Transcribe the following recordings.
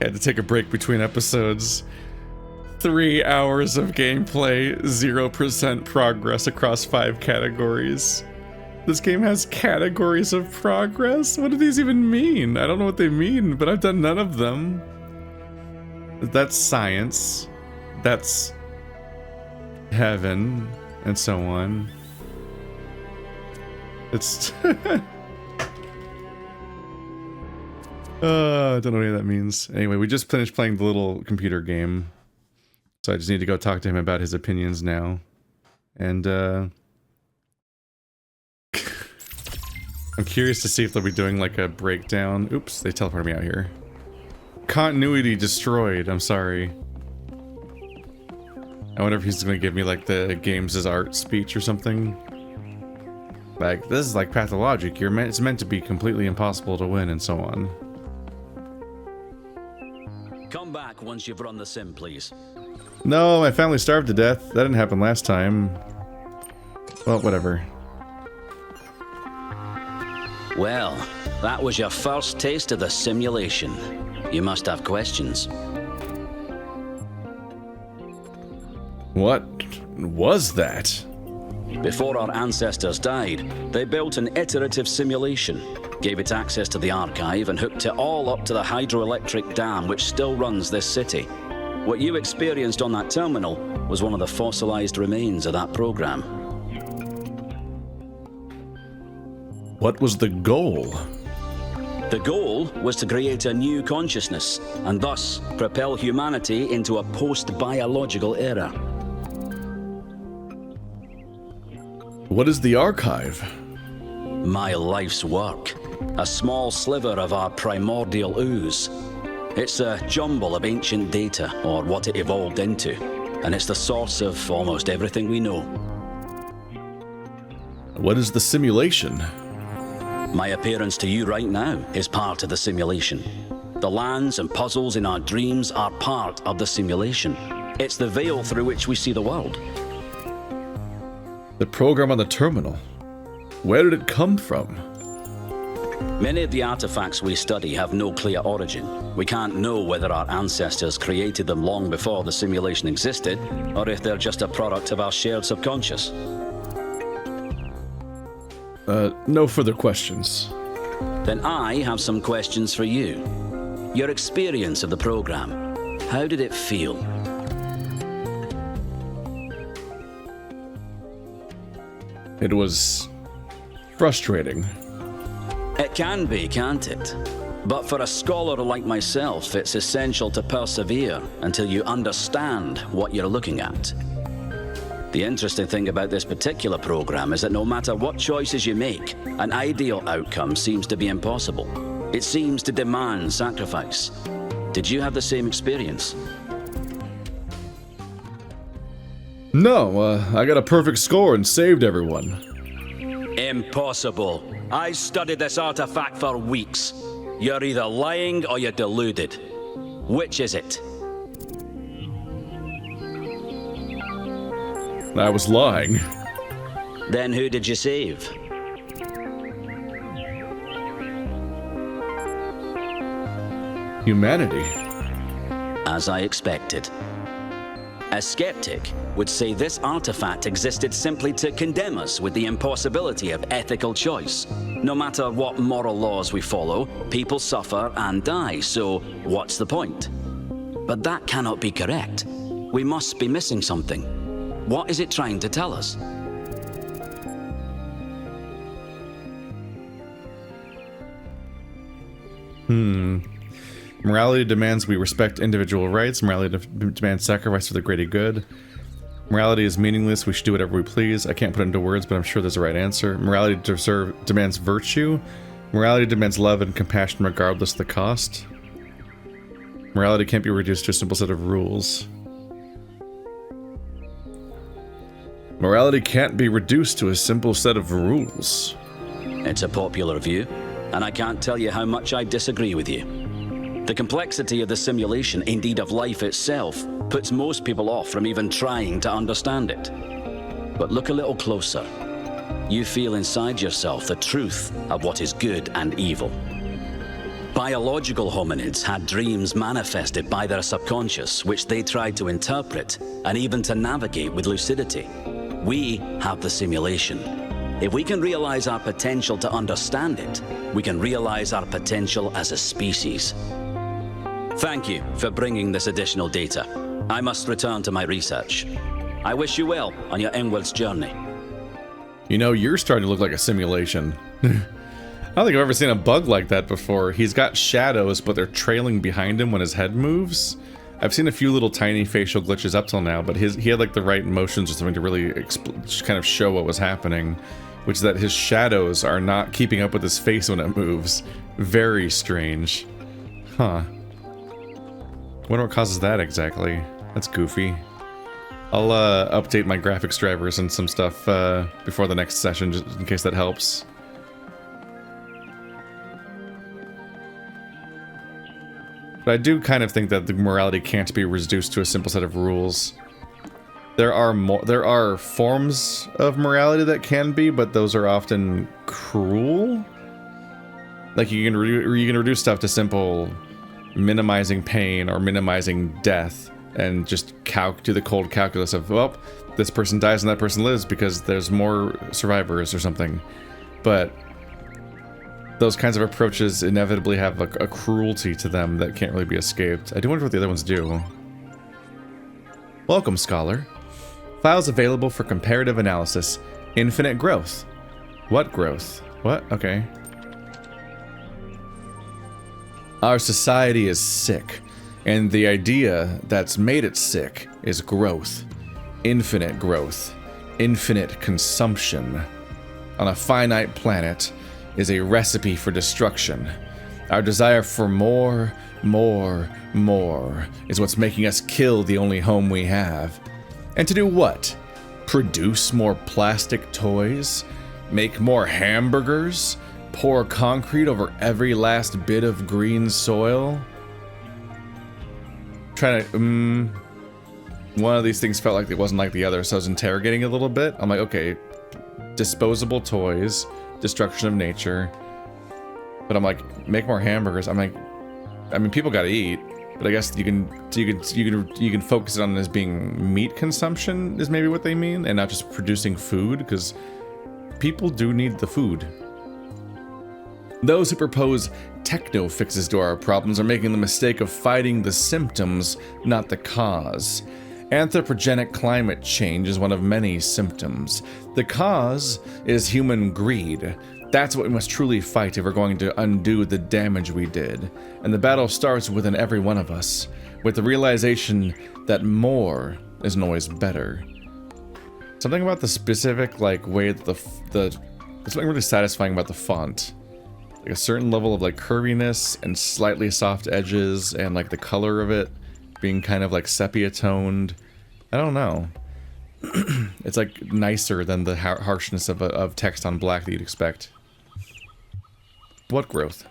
Had to take a break between episodes. 3 hours of gameplay, 0% progress across 5 categories. This game has categories of progress? What do these even mean? I don't know what they mean, but I've done none of them. That's science. That's heaven, and so on. It's... I don't know what any of that means. Anyway, we just finished playing the little computer game. So I just need to go talk to him about his opinions now. And, I'm curious to see if they'll be doing like a breakdown. Oops, they teleported me out here. Continuity destroyed, I'm sorry. I wonder if he's gonna give me like the games as art speech or something. Like, this is like pathologic. It's meant to be completely impossible to win and so on. Come back once you've run the sim, please. No, my family starved to death. That didn't happen last time. Well, whatever. Well, that was your first taste of the simulation. You must have questions. What was that? Before our ancestors died, they built an iterative simulation, gave it access to the archive, and hooked it all up to the hydroelectric dam which still runs this city. What you experienced on that terminal was one of the fossilized remains of that program. What was the goal? The goal was to create a new consciousness, and thus propel humanity into a post-biological era. What is the archive? My life's work. A small sliver of our primordial ooze. It's a jumble of ancient data, or what it evolved into, and it's the source of almost everything we know. What is the simulation? My appearance to you right now is part of the simulation. The lands and puzzles in our dreams are part of the simulation. It's the veil through which we see the world. The program on the terminal. Where did it come from? Many of the artifacts we study have no clear origin. We can't know whether our ancestors created them long before the simulation existed, or if they're just a product of our shared subconscious. No further questions. Then I have some questions for you. Your experience of the program. How did it feel? It was frustrating. It can be, can't it? But for a scholar like myself, it's essential to persevere until you understand what you're looking at. The interesting thing about this particular program is that no matter what choices you make, an ideal outcome seems to be impossible. It seems to demand sacrifice. Did you have the same experience? No, I got a perfect score and saved everyone. Impossible. I studied this artifact for weeks. You're either lying or you're deluded. Which is it? I was lying. Then who did you save? Humanity. As I expected. A skeptic would say this artifact existed simply to condemn us with the impossibility of ethical choice. No matter what moral laws we follow, people suffer and die, so what's the point? But that cannot be correct. We must be missing something. What is it trying to tell us? Morality demands we respect individual rights. Morality demands sacrifice for the greater good. Morality is meaningless. We should do whatever we please. I can't put it into words, but I'm sure there's a right answer. Morality demands virtue. Morality demands love and compassion regardless of the cost. Morality can't be reduced to a simple set of rules. Morality can't be reduced to a simple set of rules. It's a popular view, and I can't tell you how much I disagree with you. The complexity of the simulation, indeed of life itself, puts most people off from even trying to understand it. But look a little closer. You feel inside yourself the truth of what is good and evil. Biological hominids had dreams manifested by their subconscious, which they tried to interpret and even to navigate with lucidity. We have the simulation. If we can realize our potential to understand it, we can realize our potential as a species. Thank you for bringing this additional data. I must return to my research. I wish you well on your inwards journey. You know, you're starting to look like a simulation. I don't think I've ever seen a bug like that before. He's got shadows, but they're trailing behind him when his head moves. I've seen a few little tiny facial glitches up till now, but he had like the right motions or something to really kind of show what was happening, which is that his shadows are not keeping up with his face when it moves. Very strange. Huh. Wonder what causes that exactly. That's goofy. I'll update my graphics drivers and some stuff before the next session, just in case that helps. But I do kind of think that the morality can't be reduced to a simple set of rules. There are forms of morality that can be, but those are often cruel. Like you can reduce stuff to simple minimizing pain or minimizing death, and just do the cold calculus of, well, this person dies and that person lives because there's more survivors or something. But those kinds of approaches inevitably have a cruelty to them that can't really be escaped. I do wonder what the other ones do. Welcome, Scholar. Files available for comparative analysis. Infinite growth. What growth? What? Okay. Our society is sick, and the idea that's made it sick is growth. Infinite growth. Infinite consumption. On a finite planet is a recipe for destruction. Our desire for more is what's making us kill the only home we have. And to do what? Produce more plastic toys? Make more hamburgers? Pour concrete over every last bit of green soil? Trying to, one of these things felt like it wasn't like the other, so I was interrogating it a little bit. I'm like, okay, disposable toys, destruction of nature. But I'm like, make more hamburgers. I'm like, I mean, people gotta eat, but I guess you can focus it on it as being meat consumption is maybe what they mean, and not just producing food, because people do need the food. Those who propose techno fixes to our problems are making the mistake of fighting the symptoms, not the cause. Anthropogenic climate change is one of many symptoms. The cause is human greed. That's what we must truly fight if we're going to undo the damage we did. And the battle starts within every one of us, with the realization that more isn't always better. Something about the specific, like, way that there's something really satisfying about the font. Like a certain level of like curviness and slightly soft edges, and like the color of it being kind of like sepia toned. I don't know. It's like nicer than the harshness of text on black that you'd expect. What growth?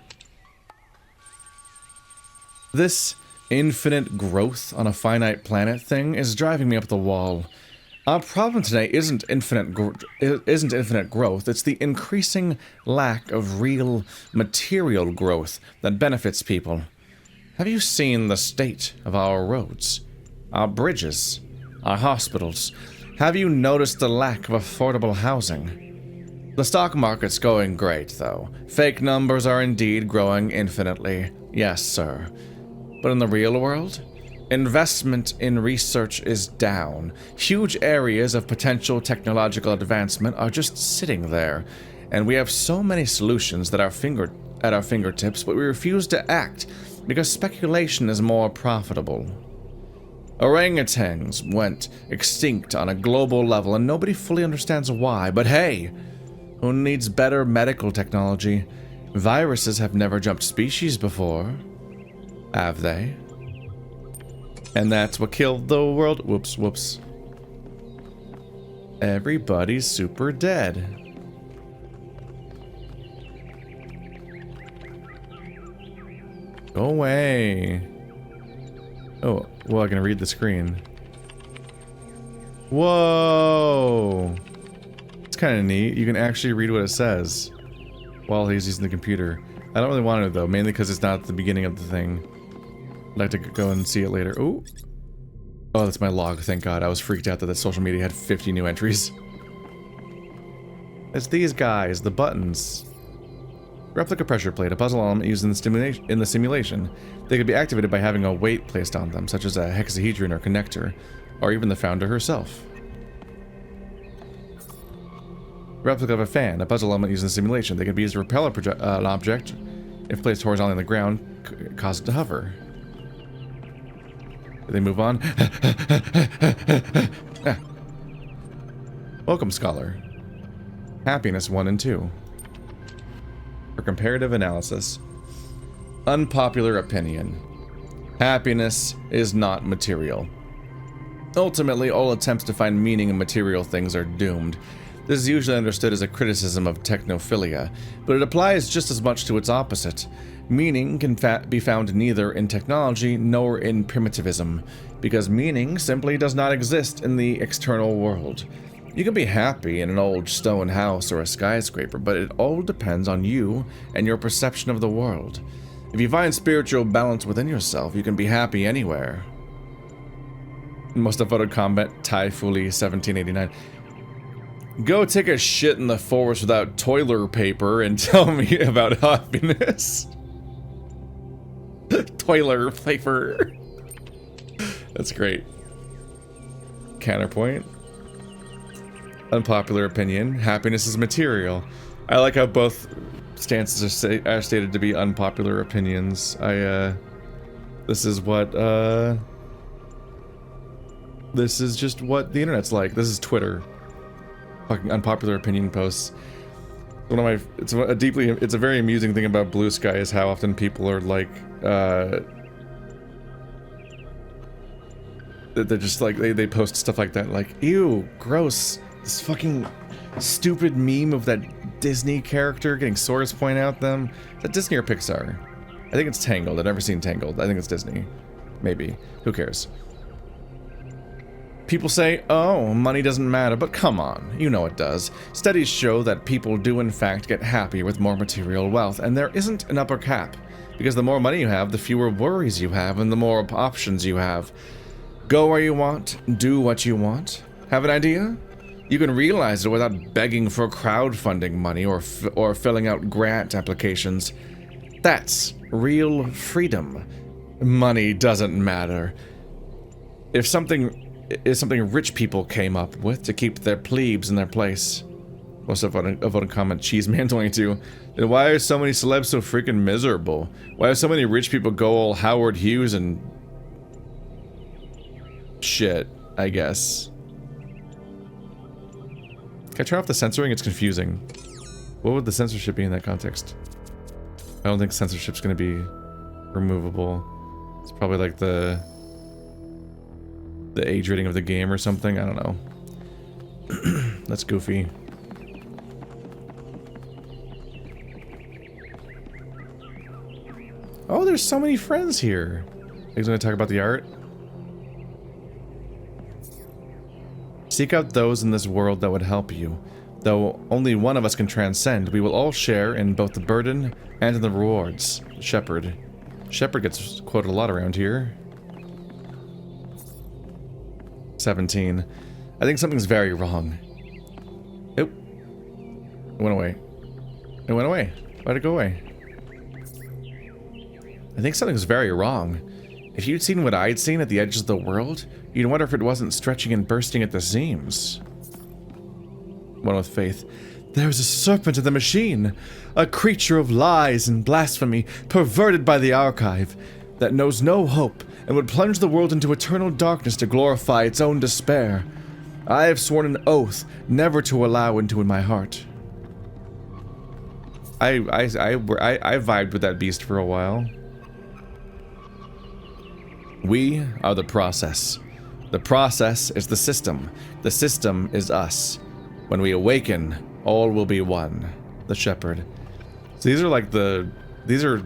This infinite growth on a finite planet thing is driving me up the wall. Our problem today isn't infinite growth, it's the increasing lack of real material growth that benefits people. Have you seen the state of our roads, our bridges, our hospitals? Have you noticed the lack of affordable housing? The stock market's going great, though. Fake numbers are indeed growing infinitely. Yes, sir. But in the real world? Investment in research is down. Huge areas of potential technological advancement are just sitting there, and we have so many solutions at our fingertips, but we refuse to act because speculation is more profitable. Orangutans went extinct on a global level, and nobody fully understands why, but hey, who needs better medical technology? Viruses have never jumped species before, have they? And that's what killed the world. Whoops. Everybody's super dead. Go away. Oh, well, I can read the screen. Whoa. It's kind of neat. You can actually read what it says while he's using the computer. I don't really want to though, mainly because it's not at the beginning of the thing. I'd like to go and see it later. Ooh. Oh, that's my log, thank God. I was freaked out that the social media had 50 new entries. It's these guys, the buttons. Replica pressure plate, a puzzle element used in the simulation. They could be activated by having a weight placed on them, such as a hexahedron or connector, or even the founder herself. Replica of a fan, a puzzle element used in the simulation. They could be used to repel an object. If placed horizontally on the ground, cause it to hover. They move on. Ah. Welcome, Scholar. Happiness 1 and 2. For comparative analysis. Unpopular opinion. Happiness is not material. Ultimately, all attempts to find meaning in material things are doomed. This is usually understood as a criticism of technophilia, but it applies just as much to its opposite. Meaning can be found neither in technology nor in primitivism, because meaning simply does not exist in the external world. You can be happy in an old stone house or a skyscraper, but it all depends on you and your perception of the world. If you find spiritual balance within yourself, you can be happy anywhere. Most upvoted comment, Tyfuli 1789. Go take a shit in the forest without toilet paper and tell me about happiness. Toilet paper. That's great. Counterpoint. Unpopular opinion. Happiness is material. I like how both stances are stated to be unpopular opinions. This is what, this is just what the internet's like. This is Twitter. Fucking unpopular opinion posts. One of my, it's a very amusing thing about Blue Sky is how often people are like, they're just like, they post stuff like that, like, ew, gross, this fucking stupid meme of that Disney character getting swords pointed out them. Is that Disney or Pixar? I think it's Tangled. I've never seen Tangled. I think it's Disney. Maybe. Who cares? People say, oh, money doesn't matter, but come on, you know it does. Studies show that people do in fact get happier with more material wealth, and there isn't an upper cap. Because the more money you have, the fewer worries you have, and the more options you have. Go where you want, do what you want. Have an idea? You can realize it without begging for crowdfunding money or filling out grant applications. That's real freedom. Money doesn't matter. If something is something rich people came up with to keep their plebes in their place. Most of a comment, Cheeseman22. Then why are so many celebs so freaking miserable? Why do so many rich people go all Howard Hughes and shit, I guess. Can I turn off the censoring? It's confusing. What would the censorship be in that context? I don't think censorship's gonna be removable. It's probably like the age rating of the game or something. I don't know. That's goofy. Oh, there's so many friends here. He's gonna talk about the art. Seek out those in this world that would help you. Though only one of us can transcend, we will all share in both the burden and in the rewards. Shepherd. Shepherd gets quoted a lot around here. 17. I think something's very wrong. Oop. It went away. It went away. Why'd it go away? I think something's very wrong. If you'd seen what I'd seen at the edges of the world, you'd wonder if it wasn't stretching and bursting at the seams. One with faith. There's a serpent in the machine, a creature of lies and blasphemy, perverted by the archive, that knows no hope and would plunge the world into eternal darkness to glorify its own despair. I have sworn an oath never to allow into my heart. I vibed with that beast for a while. We are the process. The process is the system. The system is us. When we awaken, all will be one. The shepherd. So these are like these are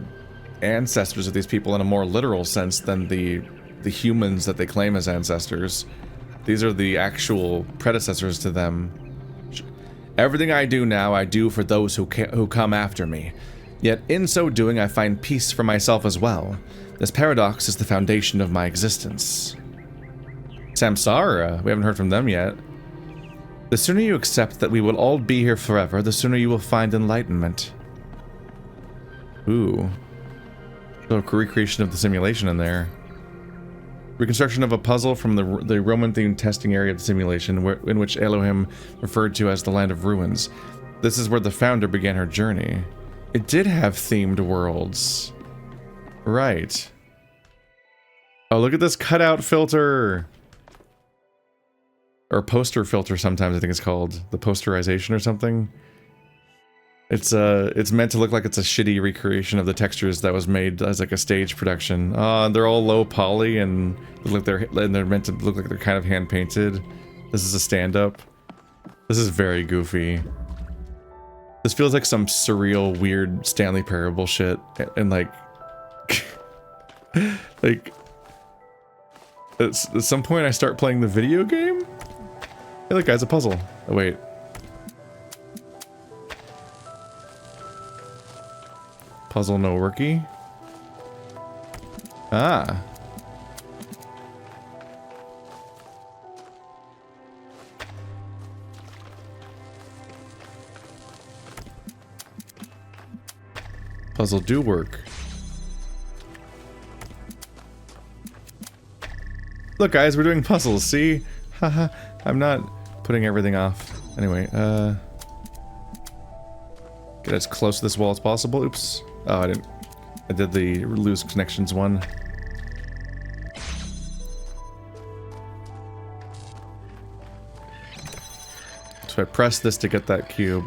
ancestors of these people in a more literal sense than the humans that they claim as ancestors. These are the actual predecessors to them. Everything I do now, I do for those who come after me. Yet in so doing, I find peace for myself as well. This paradox is the foundation of my existence. Samsara, we haven't heard from them yet. The sooner you accept that we will all be here forever, the sooner you will find enlightenment. Ooh. So a recreation of the simulation in there. Reconstruction of a puzzle from the Roman-themed testing area of the simulation, in which Elohim referred to as the Land of Ruins. This is where the founder began her journey. It did have themed worlds. Right. Oh, look at this cutout filter! Or poster filter sometimes, I think it's called. The posterization or something. It's meant to look like it's a shitty recreation of the textures that was made as like a stage production. They're all low poly and they're meant to look like they're kind of hand painted. This is a stand-up. This is very goofy. This feels like some surreal, weird Stanley Parable shit, and like, like, at some point I start playing the video game. Hey, look, guys, a puzzle. Oh wait. Puzzle no worky. Ah. Puzzle do work. Look, guys, we're doing puzzles, see? Haha, I'm not putting everything off. Anyway, get as close to this wall as possible. Oops. Oh, I didn't. I did the loose connections one. So I press this to get that cube.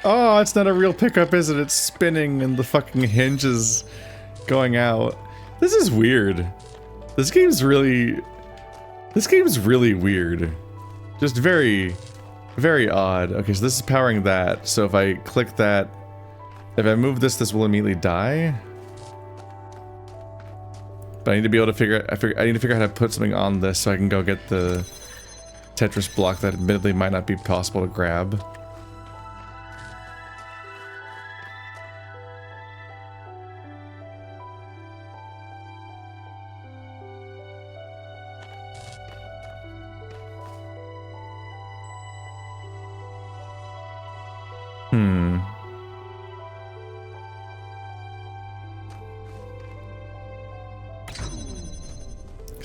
Oh, it's not a real pickup, is it? It's spinning and the fucking hinge is going out. This is weird. This game's really weird. Just very, very odd. Okay, so this is powering that. So if I click that, if I move this, this will immediately die. But I need to be able to figure out how to put something on this so I can go get the Tetris block that admittedly might not be possible to grab.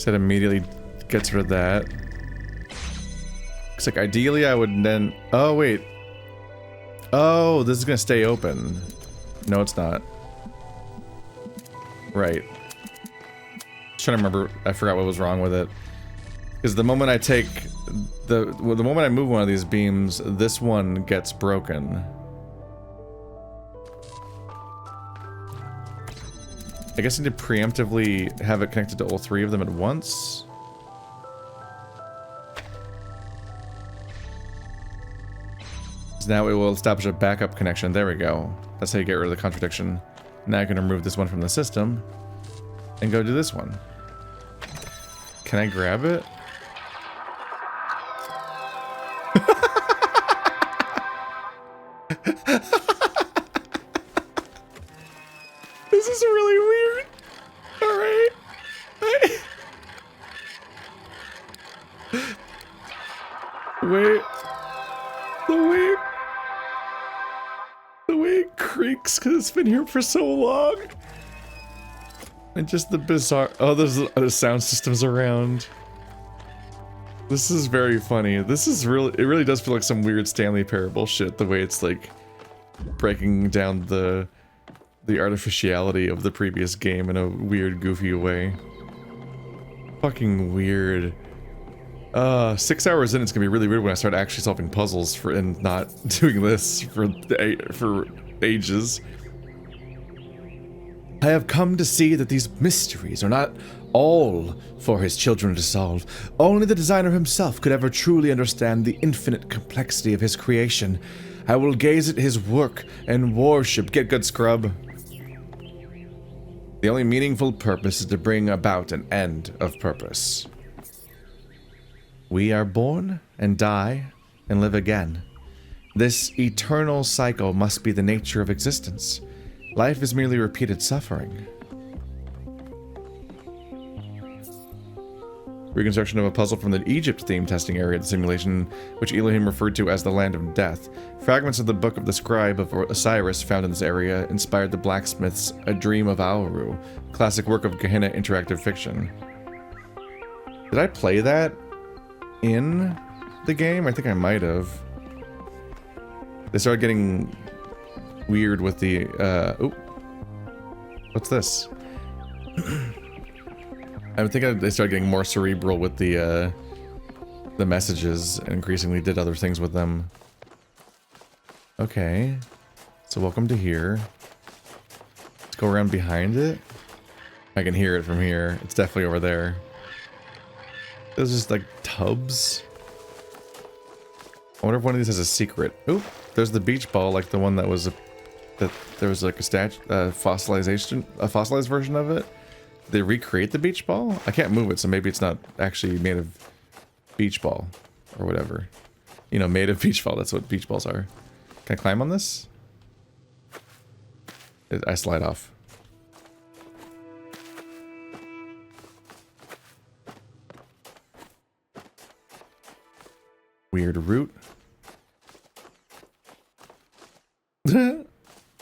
That immediately gets rid of that. It's like ideally I would then. Oh wait. Oh, this is gonna stay open. No, it's not. Right. Trying to remember. I forgot what was wrong with it. Because the moment I take the moment I move one of these beams, this one gets broken. I guess I need to preemptively have it connected to all three of them at once. So now it will establish a backup connection. There we go. That's how you get rid of the contradiction. Now I can remove this one from the system and go do this one. Can I grab it? This is really weird. Alright. Wait. The way it creaks because it's been here for so long. And just the bizarre... Oh, there's other sound systems around. This is very funny. This is really... It really does feel like some weird Stanley Parable shit, the way it's like breaking down the artificiality of the previous game in a weird, goofy way. Fucking weird. 6 hours in, it's gonna be really weird when I start actually solving puzzles and not doing this for ages. I have come to see that these mysteries are not all for his children to solve. Only the designer himself could ever truly understand the infinite complexity of his creation. I will gaze at his work and worship. Get good, scrub. The only meaningful purpose is to bring about an end of purpose. We are born and die and live again. This eternal cycle must be the nature of existence. Life is merely repeated suffering. Reconstruction of a puzzle from the Egypt-themed testing area of the simulation, which Elohim referred to as the Land of Death. Fragments of the Book of the Scribe of Osiris found in this area inspired the blacksmith's A Dream of Auru, classic work of Gehenna interactive fiction. Did I play that in the game? I think I might have. They started getting weird with the, oh. What's this? I think they started getting more cerebral with the messages and increasingly did other things with them. Okay. So welcome to here. Let's go around behind it. I can hear it from here. It's definitely over there. There's just like tubs. I wonder if one of these has a secret. Oop, there's the beach ball, like the one that was that there was like a fossilized version of it. Did they recreate the beach ball? I can't move it, so maybe it's not actually made of beach ball or whatever. You know, made of beach ball. That's what beach balls are. Can I climb on this? I slide off. Weird route.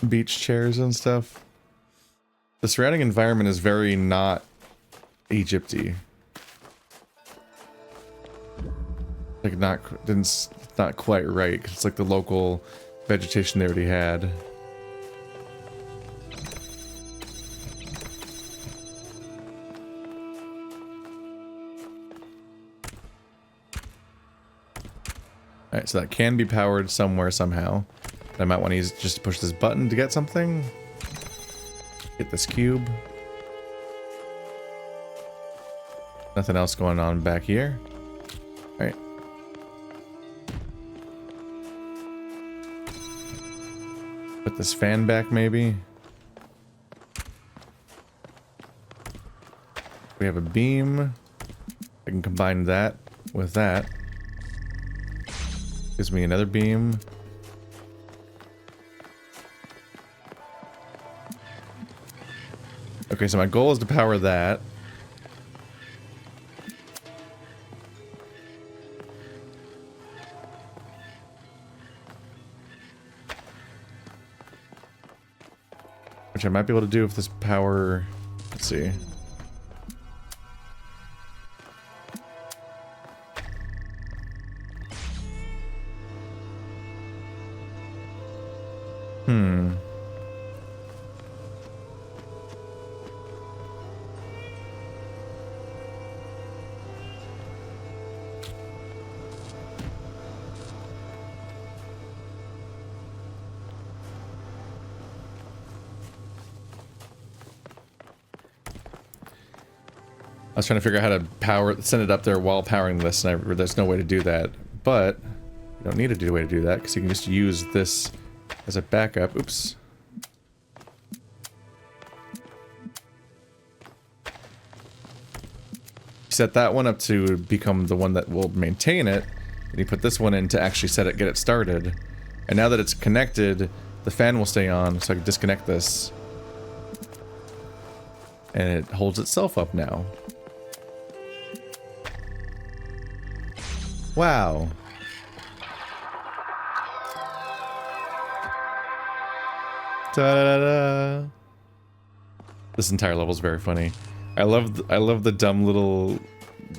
Beach chairs and stuff. The surrounding environment is very not Egypt-y. Like not quite right, 'cause it's like the local vegetation they already had. Alright, so that can be powered somewhere somehow. I might want to use just to push this button to get something. Get this cube. Nothing else going on back here. Alright. Put this fan back maybe. We have a beam. I can combine that with that. Gives me another beam. Okay, so my goal is to power that. Which I might be able to do if this power... Let's see. I was trying to figure out how to send it up there while powering this, and there's no way to do that. But you don't need a way to do that, because you can just use this as a backup. Oops. Set that one up to become the one that will maintain it, and you put this one in to actually get it started. And now that it's connected, the fan will stay on, so I can disconnect this. And it holds itself up now. Wow. Ta-da-da-da. This entire level is very funny. I love the dumb little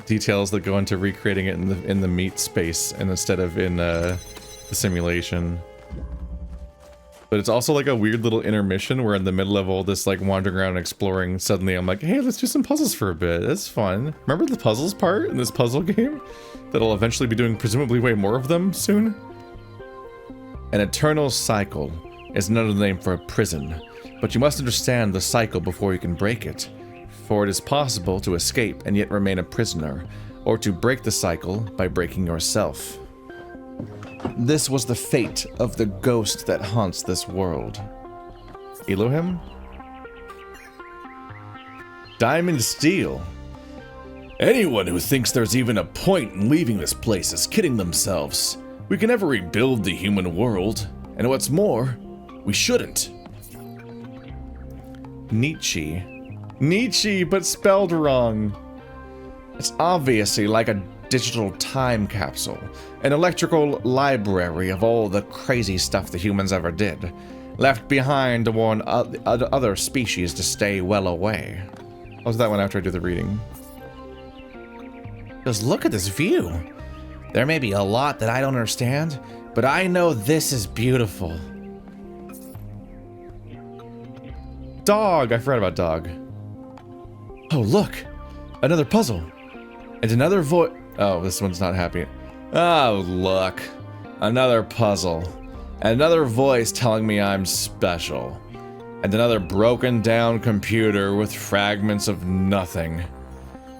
details that go into recreating it in the meat space and instead of in the simulation. But it's also like a weird little intermission where in the middle of all this like wandering around and exploring, suddenly I'm like, hey, let's do some puzzles for a bit. That's fun. Remember the puzzles part in this puzzle game? That'll eventually be doing presumably way more of them soon? An eternal cycle is another name for a prison, but you must understand the cycle before you can break it. For it is possible to escape and yet remain a prisoner, or to break the cycle by breaking yourself. This was the fate of the ghost that haunts this world. Elohim? Diamond Steel. Anyone who thinks there's even a point in leaving this place is kidding themselves. We can never rebuild the human world, and what's more, we shouldn't. Nietzsche. Nietzsche, but spelled wrong. It's obviously like a digital time capsule, an electrical library of all the crazy stuff the humans ever did, left behind to warn other species to stay well away. How's that one after I do the reading? Just look at this view. There may be a lot that I don't understand, but I know this is beautiful. Dog! I forgot about dog. Oh, look! Another puzzle. And another voice. Oh, this one's not happy. Oh, look. Another puzzle. And another voice telling me I'm special. And another broken down computer with fragments of nothing.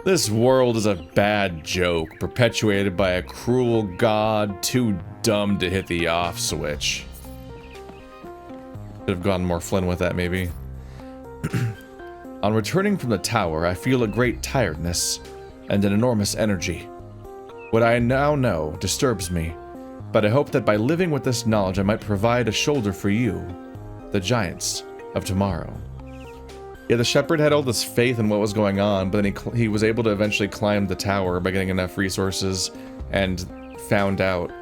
This world is a bad joke perpetuated by a cruel god too dumb to hit the off switch. Could have gone more Flynn with that, maybe. On returning from the tower, I feel a great tiredness and an enormous energy. What I now know disturbs me, but I hope that by living with this knowledge I might provide a shoulder for you, the giants of tomorrow. Yeah, the shepherd had all this faith in what was going on, but then he was able to eventually climb the tower by getting enough resources and found out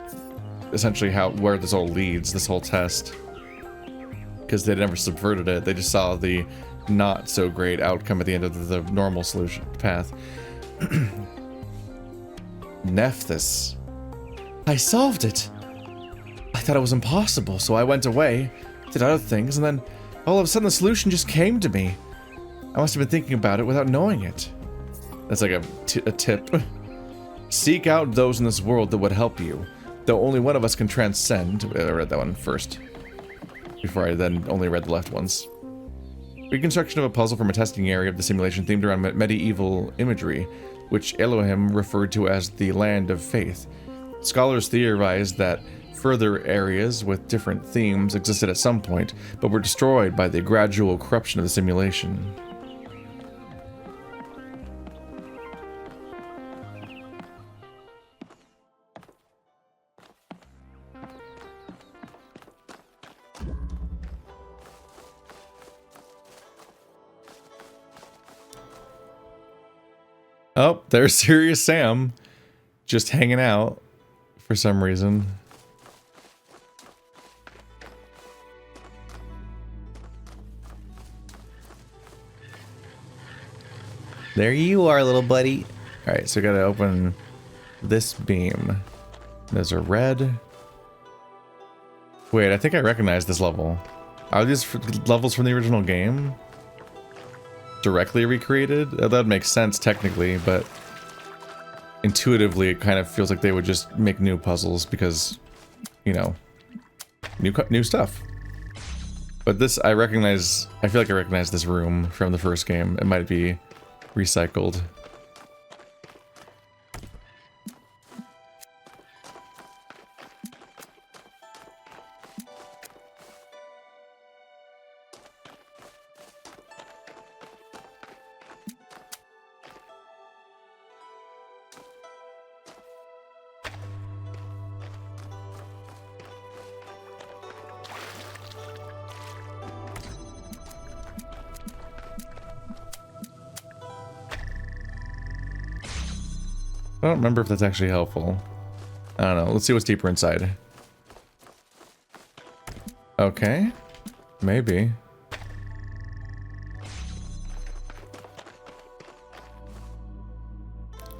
essentially where this all leads, this whole test. Because they never subverted it, they just saw the not so great outcome at the end of the normal solution path. Nephthys. I solved it. I thought it was impossible, so I went away, did other things, and then all of a sudden the solution just came to me. I must have been thinking about it without knowing it. That's like a tip. Seek out those in this world that would help you, though only one of us can transcend. I read that one first, before I then only read the left ones. Reconstruction of a puzzle from a testing area of the simulation themed around medieval imagery, which Elohim referred to as the Land of Faith. Scholars theorized that further areas with different themes existed at some point, but were destroyed by the gradual corruption of the simulation. Oh, there's Serious Sam, just hanging out for some reason. There you are, little buddy. Alright, so we gotta open this beam. There's a red. Wait, I think I recognize this level. Are these levels from the original game? Directly recreated? That makes sense technically, but intuitively it kind of feels like they would just make new puzzles because, you know, new stuff. But this, I feel like I recognize this room from the first game. It might be recycled. I don't remember if that's actually helpful. I don't know. Let's see what's deeper inside. Okay. Maybe.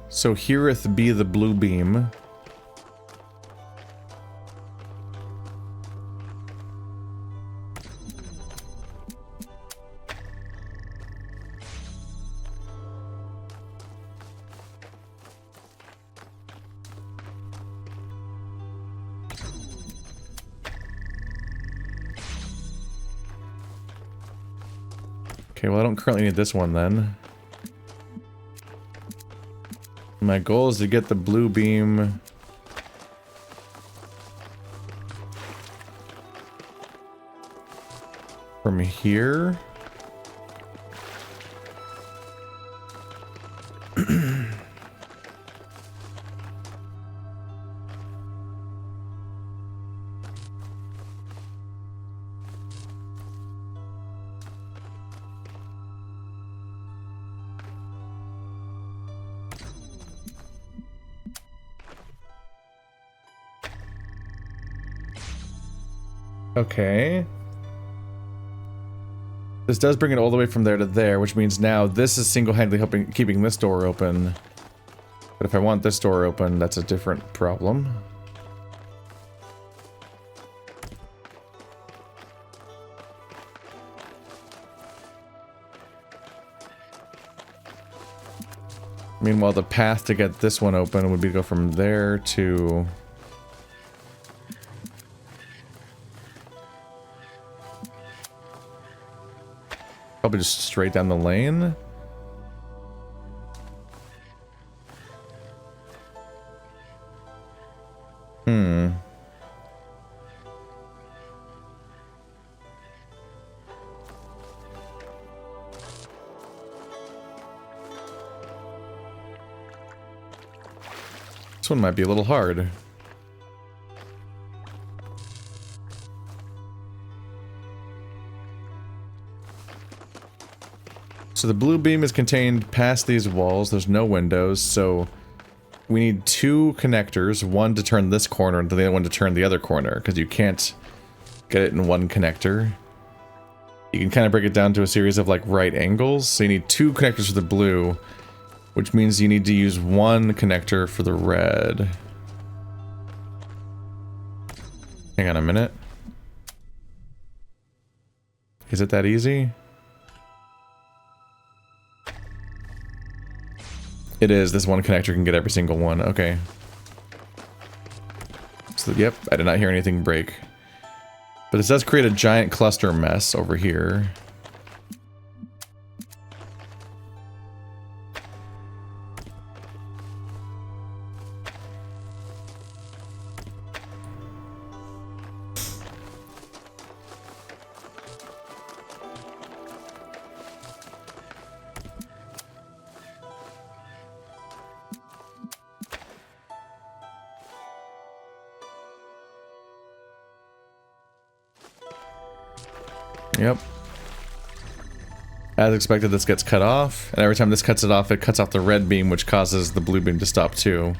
So heareth be the blue beam. Okay, well I don't currently need this one then. My goal is to get the blue beam from here. Okay. This does bring it all the way from there to there, which means now this is single-handedly keeping this door open. But if I want this door open, that's a different problem. Meanwhile, the path to get this one open would be to go from there to... probably just straight down the lane. This one might be a little hard. So the blue beam is contained past these walls. There's no windows, so we need two connectors, one to turn this corner and the other one to turn the other corner, because you can't get it in one connector. You can kind of break it down to a series of like right angles, so you need two connectors for the blue, which means you need to use one connector for the red. Hang on a minute. Is it that easy? It is. This one connector can get every single one. Okay. So, yep, I did not hear anything break. But this does create a giant cluster mess over here. Yep. As expected, this gets cut off, and every time this cuts it cuts off the red beam, which causes the blue beam to stop too.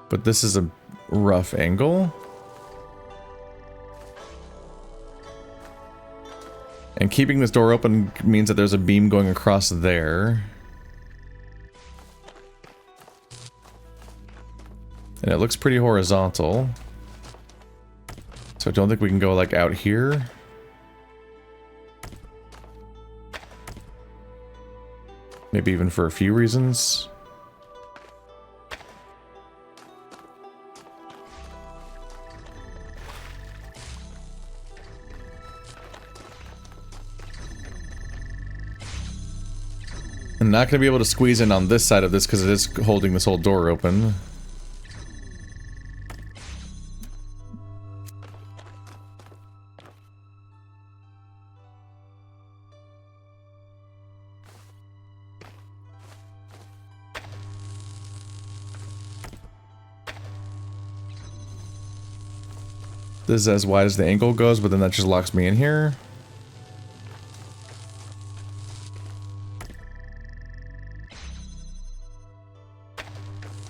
But this is a rough angle. And keeping this door open means that there's a beam going across there. And it looks pretty horizontal. So I don't think we can go like out here. Maybe even for a few reasons. I'm not going to be able to squeeze in on this side of this because it is holding this whole door open. This is as wide as the angle goes, but then that just locks me in here.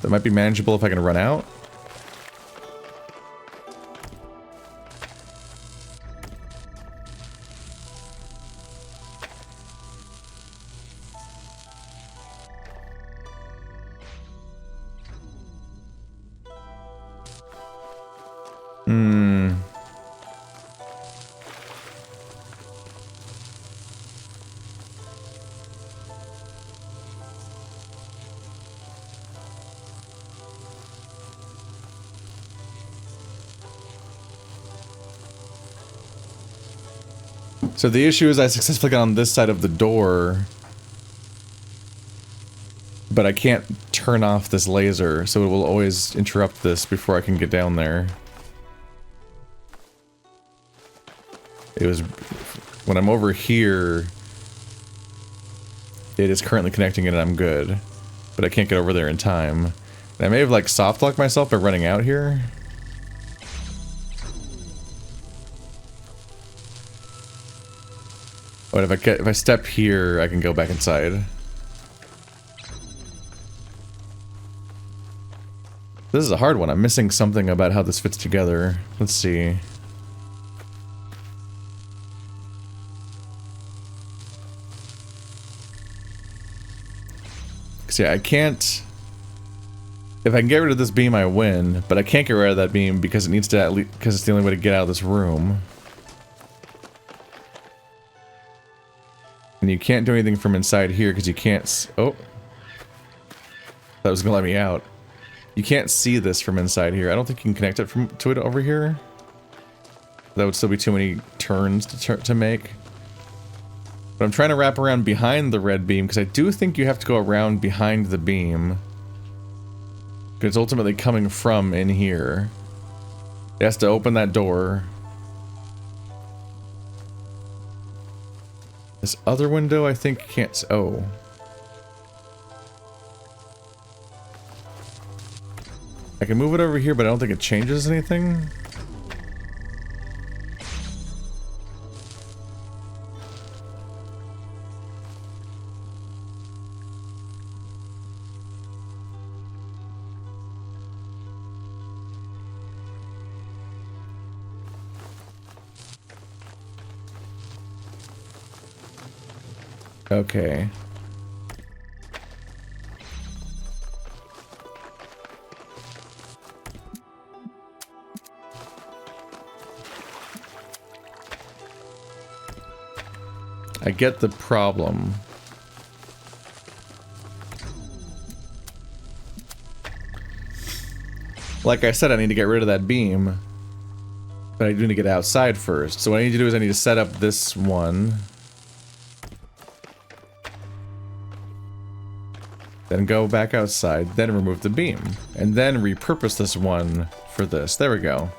That might be manageable if I can run out. So the issue is I successfully got on this side of the door, but I can't turn off this laser, so it will always interrupt this before I can get down there. It was... when I'm over here, it is currently connecting it and I'm good, but I can't get over there in time. And I may have like soft-locked myself by running out here. But if I step here, I can go back inside. This is a hard one. I'm missing something about how this fits together. Let's see. See, I can't... If I can get rid of this beam, I win, but I can't get rid of that beam because it needs to, because it's the only way to get out of this room. And you can't do anything from inside here because you can't... Oh. That was gonna let me out. You can't see this from inside here. I don't think you can connect it to it over here. That would still be too many turns to make. But I'm trying to wrap around behind the red beam because I do think you have to go around behind the beam. It's ultimately coming from in here. It has to open that door. This other window, I think, can't... Oh. I can move it over here, but I don't think it changes anything. Okay. I get the problem. Like I said, I need to get rid of that beam. But I do need to get outside first. So what I need to do is I need to set up this one. Then go back outside, then remove the beam. And then repurpose this one for this. There we go.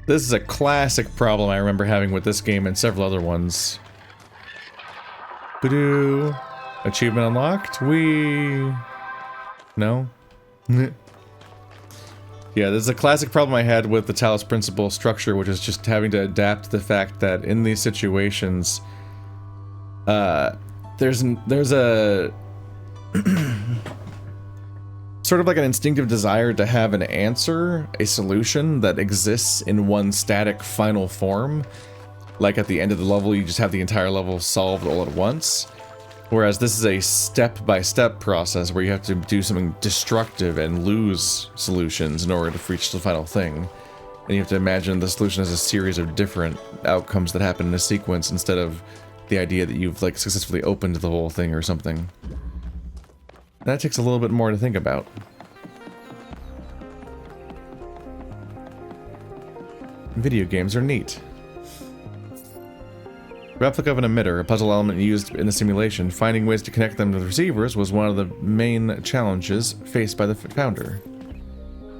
This is a classic problem I remember having with this game and several other ones. Ba-doo. Achievement unlocked? No? Yeah, this is a classic problem I had with the Talos Principle structure, which is just having to adapt to the fact that in these situations, there's a sort of like an instinctive desire to have an answer, a solution that exists in one static final form. Like at the end of the level, you just have the entire level solved all at once. Whereas this is a step-by-step process where you have to do something destructive and lose solutions in order to reach the final thing. And you have to imagine the solution as a series of different outcomes that happen in a sequence instead of the idea that you've like successfully opened the whole thing or something. That takes a little bit more to think about. Video games are neat. Replica of an emitter, a puzzle element used in the simulation. Finding ways to connect them to the receivers was one of the main challenges faced by the founder.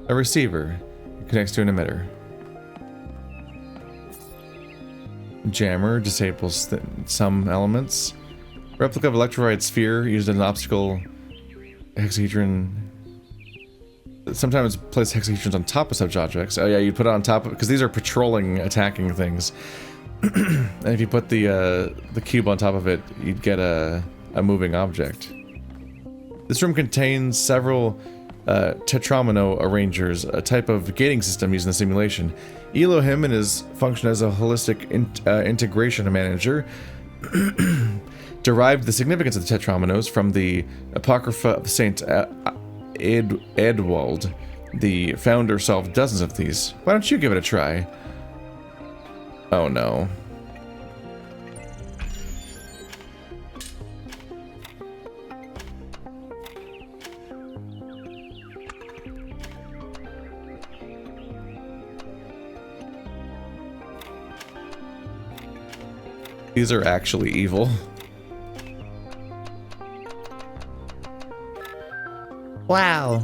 A receiver connects to an emitter. Jammer disables some elements. Replica of electrified sphere used as an obstacle. Hexahedron. Sometimes place hexahedrons on top of such objects. Oh yeah, you put it on top of, because these are patrolling, attacking things. And if you put the cube on top of it, you'd get a moving object. This room contains several tetramino arrangers, a type of gating system used in the simulation. Elohim and his function as a holistic integration manager derived the significance of the tetraminos from the Apocrypha of Saint Edwald. The founder solved dozens of these. Why don't you give it a try? Oh no. These are actually evil. Wow.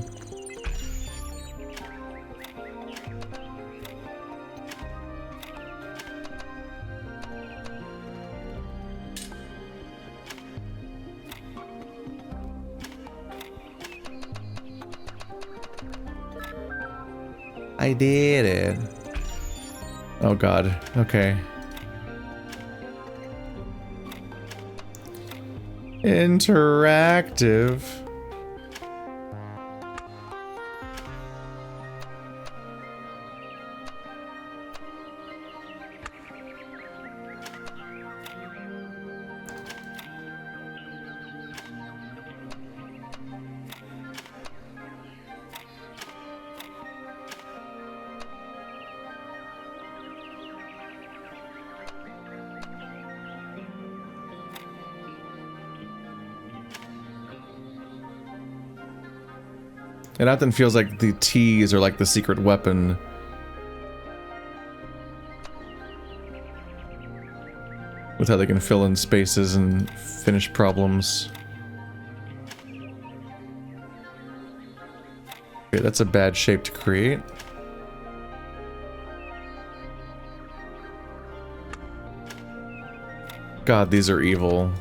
I did it. Oh god. Okay. Interactive. It often feels like the T's are like the secret weapon. With how they can fill in spaces and finish problems. Okay, that's a bad shape to create. God, these are evil.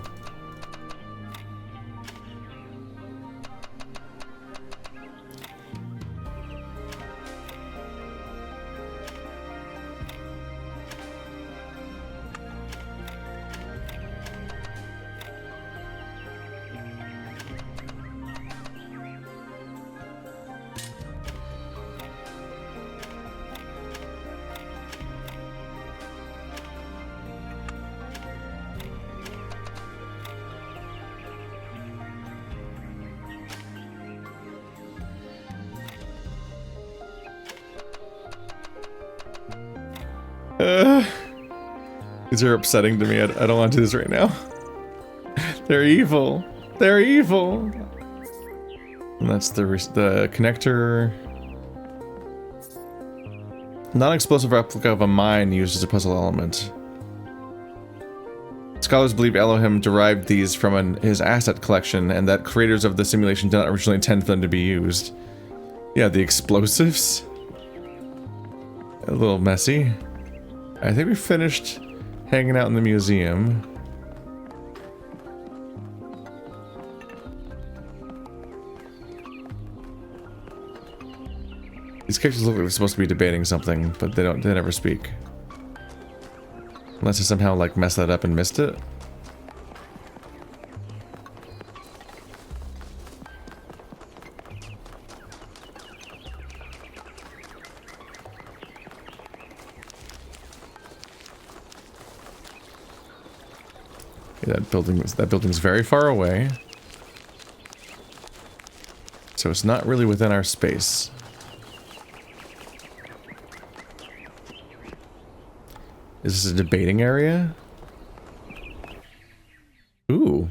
These are upsetting to me. I don't want to do this right now. They're evil. They're evil. And that's the connector. Non-explosive replica of a mine used as a puzzle element. Scholars believe Elohim derived these from his asset collection, and that creators of the simulation did not originally intend for them to be used. Yeah, the explosives. A little messy. I think we finished hanging out in the museum. These characters look like they're supposed to be debating something, but they never speak. Unless I somehow like messed that up and missed it. Okay, that building's very far away. So it's not really within our space. Is this a debating area? Ooh.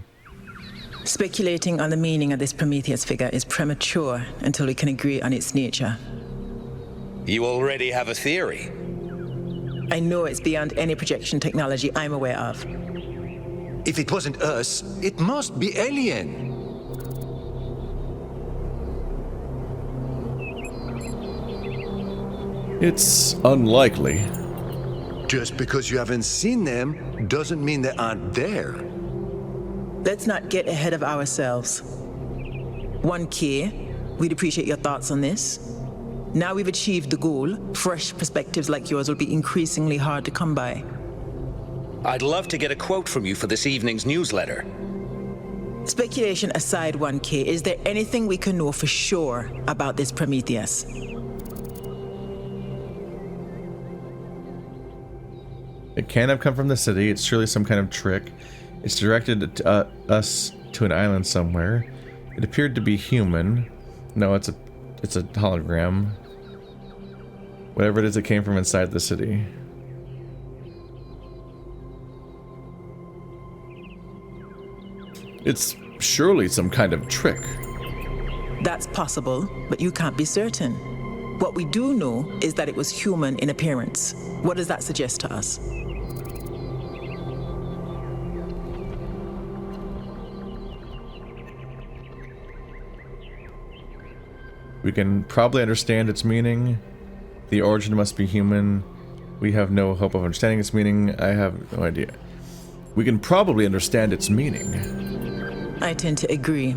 Speculating on the meaning of this Prometheus figure is premature until we can agree on its nature. You already have a theory. I know it's beyond any projection technology I'm aware of. If it wasn't us, it must be alien. It's unlikely. Just because you haven't seen them doesn't mean they aren't there. Let's not get ahead of ourselves. 1K, we'd appreciate your thoughts on this. Now we've achieved the goal, fresh perspectives like yours will be increasingly hard to come by. I'd love to get a quote from you for this evening's newsletter. Speculation aside, 1K, is there anything we can know for sure about this Prometheus? It can't have come from the city. It's surely some kind of trick. It's directed us to an island somewhere. It appeared to be human. No, it's a hologram. Whatever it is, it came from inside the city. It's surely some kind of trick. That's possible, but you can't be certain. What we do know is that it was human in appearance. What does that suggest to us? We can probably understand its meaning. The origin must be human. We have no hope of understanding its meaning. I have no idea. We can probably understand its meaning. I tend to agree.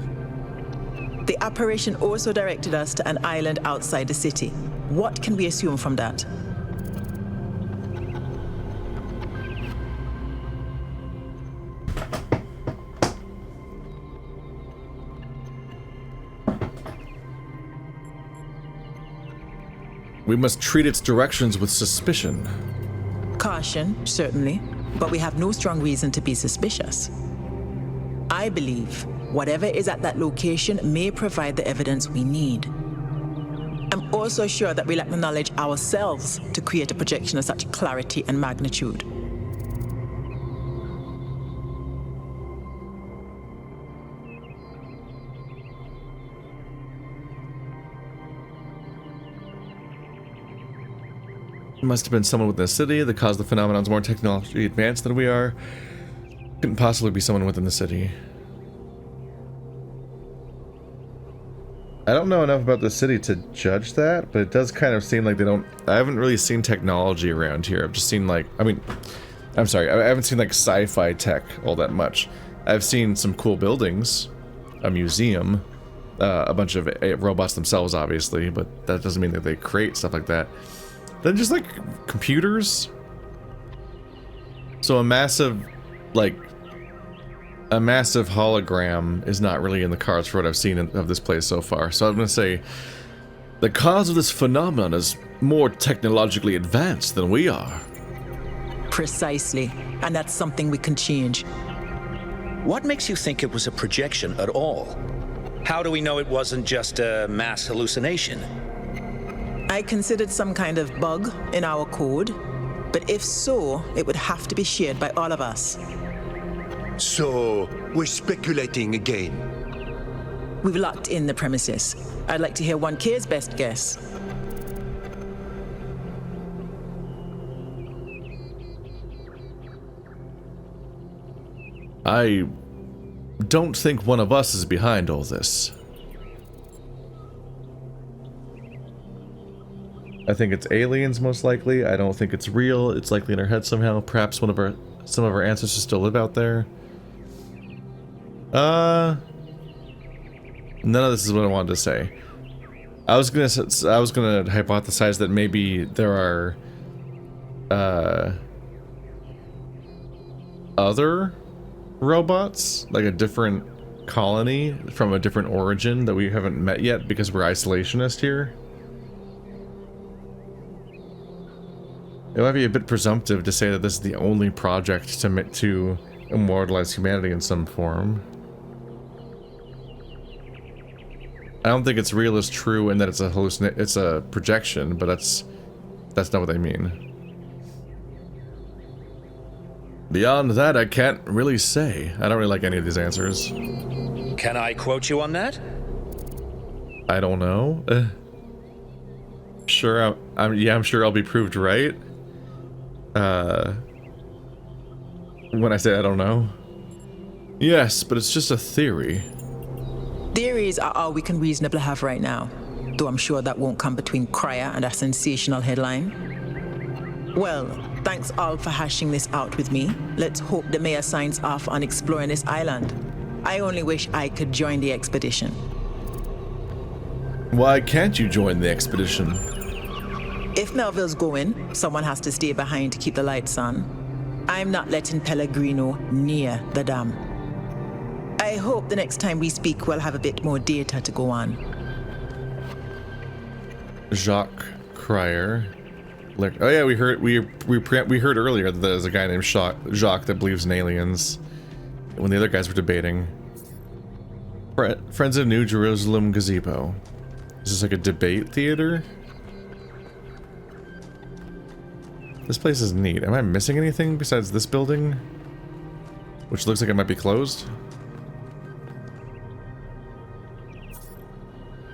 The apparition also directed us to an island outside the city. What can we assume from that? We must treat its directions with suspicion. Caution, certainly, but we have no strong reason to be suspicious. I believe whatever is at that location may provide the evidence we need. I'm also sure that we lack the knowledge ourselves to create a projection of such clarity and magnitude. It must have been someone within the city that caused the phenomenon more technologically advanced than we are. Couldn't possibly be someone within the city. I don't know enough about the city to judge that, but it does kind of seem like they don't... I haven't really seen technology around here. I've just seen like... I mean, I'm sorry, I haven't seen like sci-fi tech all that much. I've seen some cool buildings, a museum, a bunch of robots themselves, obviously, but that doesn't mean that they create stuff like that. Then just like computers. So a massive, like... a massive hologram is not really in the cards for what I've seen of this place so far. So I'm going to say the cause of this phenomenon is more technologically advanced than we are. Precisely. And that's something we can change. What makes you think it was a projection at all? How do we know it wasn't just a mass hallucination? I considered some kind of bug in our code, but if so, it would have to be shared by all of us. So, we're speculating again. We've locked in the premises. I'd like to hear 1K's best guess. I don't think one of us is behind all this. I think it's aliens, most likely. I don't think it's real. It's likely in our head somehow. Perhaps some of our ancestors still live out there. None of this is what I wanted to say. I was gonna hypothesize that maybe there are other robots, like a different colony from a different origin that we haven't met yet because we're isolationist here. It might be a bit presumptive to say that this is the only project to immortalize humanity in some form. I don't think it's real as true in that it's a projection, but that's not what they mean. Beyond that, I can't really say. I don't really like any of these answers. Can I quote you on that? I don't know. Sure, I'm sure I'll be proved right. When I say I don't know. Yes, but it's just a theory. Theories are all we can reasonably have right now, though I'm sure that won't come between Cryer and a sensational headline. Well, thanks all for hashing this out with me. Let's hope the mayor signs off on exploring this island. I only wish I could join the expedition. Why can't you join the expedition? If Melville's going, someone has to stay behind to keep the lights on. I'm not letting Pellegrino near the dam. I hope the next time we speak we'll have a bit more data to go on. Jacques Cryer. Oh yeah, we heard earlier that there's a guy named Jacques that believes in aliens. When the other guys were debating. Friends of New Jerusalem Gazebo. Is this like a debate theater? This place is neat. Am I missing anything besides this building? Which looks like it might be closed.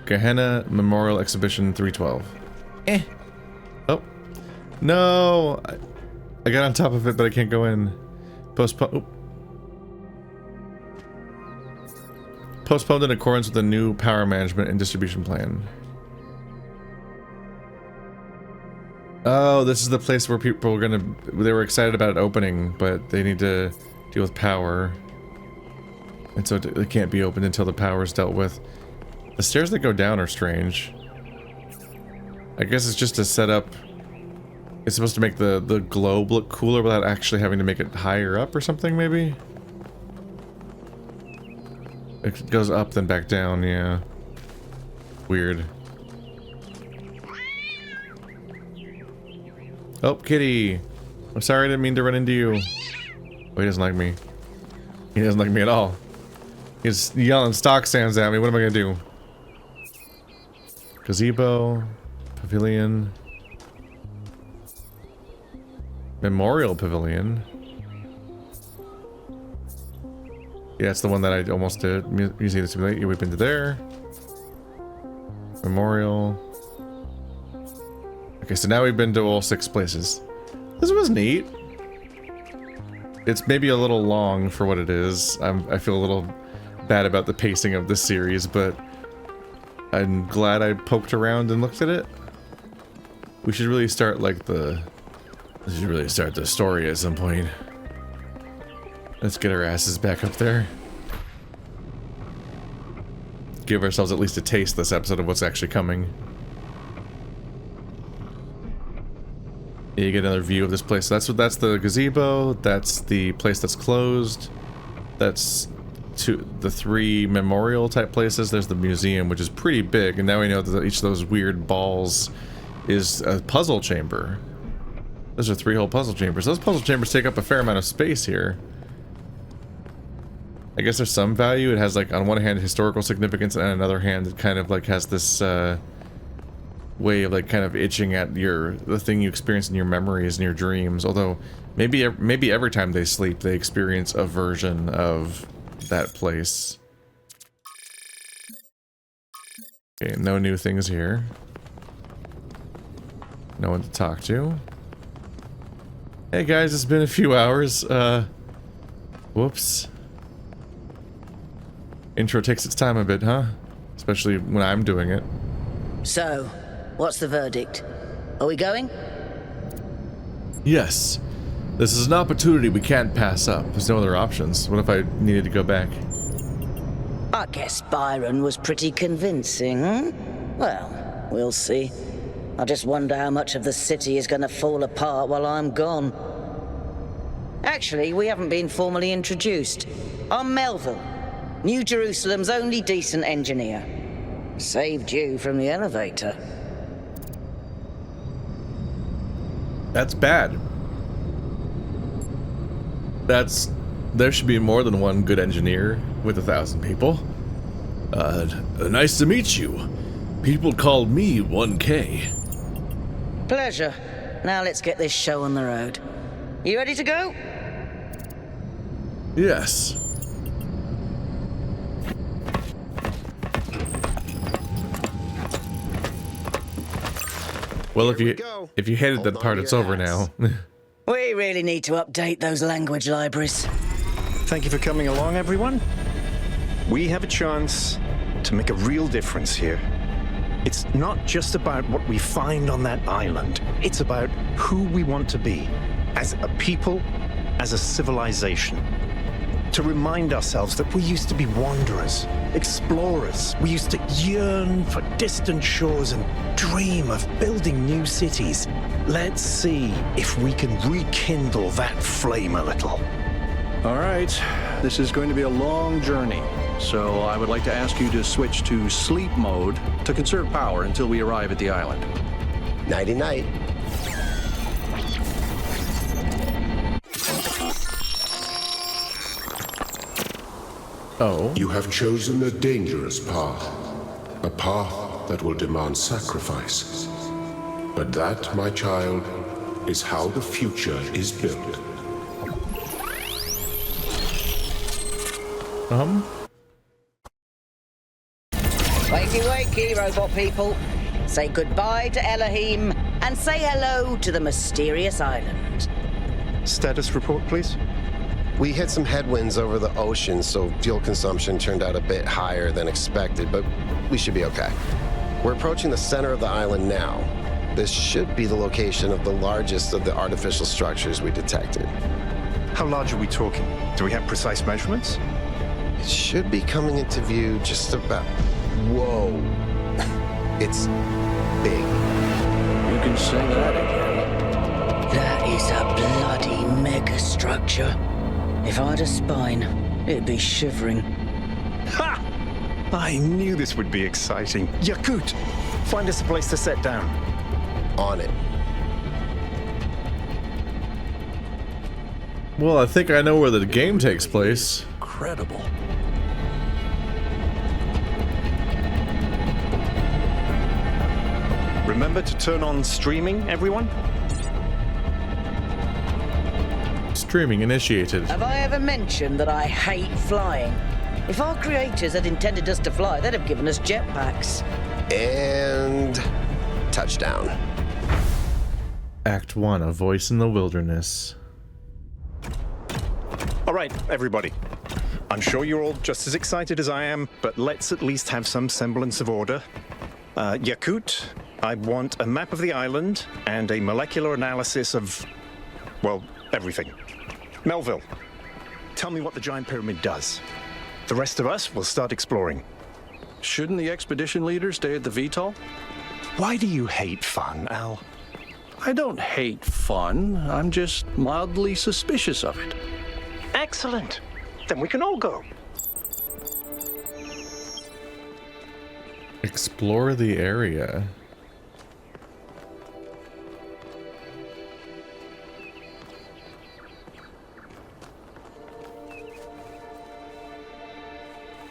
Gehenna Memorial Exhibition 312. Oh. No! I got on top of it, but I can't go in. Postponed in accordance with the new power management and distribution plan. Oh, this is the place where people were they were excited about it opening, but they need to deal with power. And so it can't be opened until the power is dealt with. The stairs that go down are strange. I guess it's just to set up... It's supposed to make the globe look cooler without actually having to make it higher up or something, maybe? It goes up then back down, yeah. Weird. Oh, kitty! I'm sorry, I didn't mean to run into you. Oh, he doesn't like me. He doesn't like me at all. He's yelling stock stands at me. What am I gonna do? Gazebo. Pavilion. Memorial Pavilion. Yeah, it's the one that I almost did. Museum to Simulate. Yeah, we've been to there. Memorial. Okay, so now we've been to all 6 places. This was neat. It's maybe a little long for what it is. I feel a little bad about the pacing of this series, but I'm glad I poked around and looked at it. We should really start like the story at some point. Let's get our asses back up there. Give ourselves at least a taste this episode of what's actually coming. Yeah, you get another view of this place. So that's the gazebo. That's the place that's closed. That's the 3 memorial type places. There's the museum, which is pretty big, and now we know that each of those weird balls is a puzzle chamber. Those are 3 whole puzzle chambers. Those puzzle chambers take up a fair amount of space here. I guess there's some value. It has, like, on one hand historical significance, and on another hand it kind of like has this way of like kind of itching at the thing you experience in your memories and your dreams. Although maybe every time they sleep they experience a version of that place. Okay, no new things here. No one to talk to. Hey guys, it's been a few hours. Whoops. Intro takes its time a bit, huh? Especially when I'm doing it. So, what's the verdict? Are we going? Yes. This is an opportunity we can't pass up. There's no other options. What if I needed to go back? I guess Byron was pretty convincing, hmm? Well, we'll see. I just wonder how much of the city is going to fall apart while I'm gone. Actually, we haven't been formally introduced. I'm Melville, New Jerusalem's only decent engineer. Saved you from the elevator. That's bad. There should be more than one good engineer with 1,000 people. Nice to meet you. People called me 1K. Pleasure. Now let's get this show on the road. You ready to go? Yes. Well, if you hated that part, it's over now. We really need to update those language libraries. Thank you for coming along, everyone. We have a chance to make a real difference here. It's not just about what we find on that island. It's about who we want to be, as a people, as a civilization. To remind ourselves that we used to be wanderers, explorers. We used to yearn for distant shores and dream of building new cities. Let's see if we can rekindle that flame a little. All right, this is going to be a long journey, so I would like to ask you to switch to sleep mode to conserve power until we arrive at the island. Nighty-night. Oh. You have chosen a dangerous path, a path that will demand sacrifice. But that, my child, is how the future is built. Wakey, wakey, robot people. Say goodbye to Elohim and say hello to the mysterious island. Status report, please. We hit some headwinds over the ocean, so fuel consumption turned out a bit higher than expected, but we should be okay. We're approaching the center of the island now. This should be the location of the largest of the artificial structures we detected. How large are we talking? Do we have precise measurements? It should be coming into view just about... Whoa. It's big. You can say that again. That is a bloody megastructure. If I had a spine, it'd be shivering. Ha! I knew this would be exciting. Yakut, find us a place to set down. On it. Well, I think I know where the game takes place. Incredible. Remember to turn on streaming, everyone? Streaming initiated. Have I ever mentioned that I hate flying? If our creators had intended us to fly, they'd have given us jetpacks. And... touchdown. Act 1, A Voice in the Wilderness. All right, everybody. I'm sure you're all just as excited as I am, but let's at least have some semblance of order. Yakut, I want a map of the island and a molecular analysis of, well, everything. Melville, tell me what the giant pyramid does. The rest of us will start exploring. Shouldn't the expedition leader stay at the VTOL? Why do you hate fun, Al? I don't hate fun. I'm just mildly suspicious of it. Excellent. Then we can all go. Explore the area.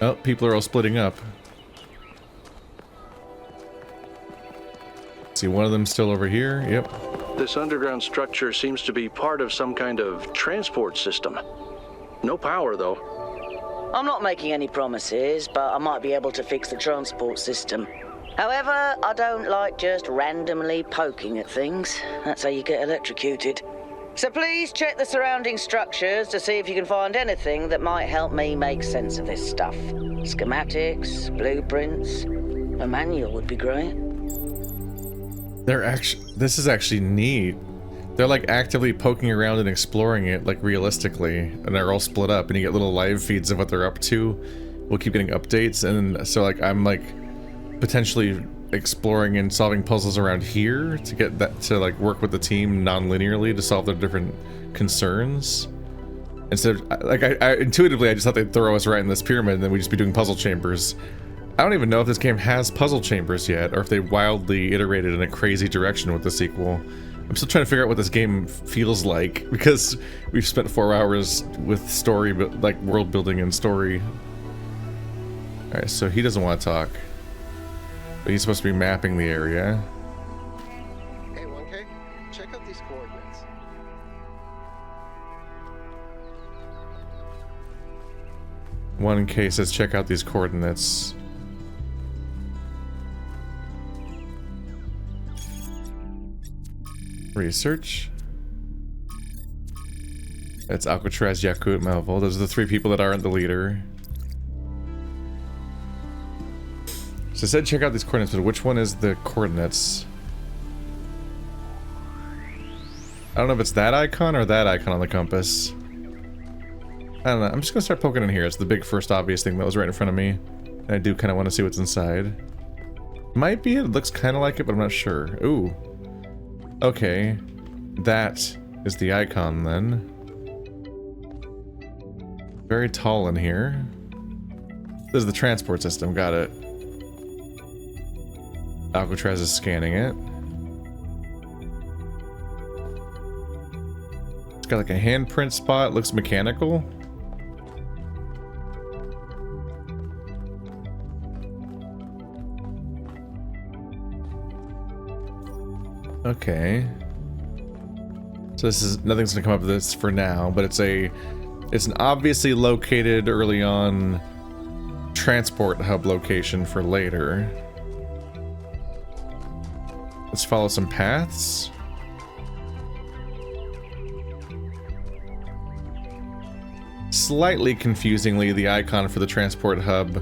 Oh, people are all splitting up. See, one of them still over here. Yep. This underground structure seems to be part of some kind of transport system. No power, though. I'm not making any promises, but I might be able to fix the transport system. However, I don't like just randomly poking at things. That's how you get electrocuted. So please check the surrounding structures to see if you can find anything that might help me make sense of this stuff. Schematics, blueprints, a manual would be great. This is actually neat. They're like actively poking around and exploring it, like realistically, and they're all split up, and you get little live feeds of what they're up to. We'll keep getting updates, and so like I'm like potentially exploring and solving puzzles around here to get that to like work with the team non-linearly to solve their different concerns. Instead of like I intuitively I just thought they'd throw us right in this pyramid and then we'd just be doing puzzle chambers. I don't even know if this game has puzzle chambers yet, or if they wildly iterated in a crazy direction with the sequel. I'm still trying to figure out what this game feels like, because we've spent 4 hours with story, but like world building and story. Alright, so he doesn't want to talk. But he's supposed to be mapping the area. Hey, 1K, check out these coordinates. One K says check out these coordinates. Research. That's Alcatraz, Yakut, Melville. Those are the 3 people that aren't the leader. So it said check out these coordinates, but which one is the coordinates? I don't know if it's that icon or that icon on the compass. I don't know. I'm just gonna start poking in here. It's the big first obvious thing that was right in front of me. And I do kind of want to see what's inside. Might be. It looks kind of like it, but I'm not sure. Ooh. Okay. That is the icon then. Very tall in here. This is the transport system. Got it. Alcatraz is scanning it. It's got like a handprint spot. Looks mechanical. Okay. So this is nothing's gonna come up with this for now, but it's an obviously located early on transport hub location for later. Let's follow some paths. Slightly confusingly, the icon for the transport hub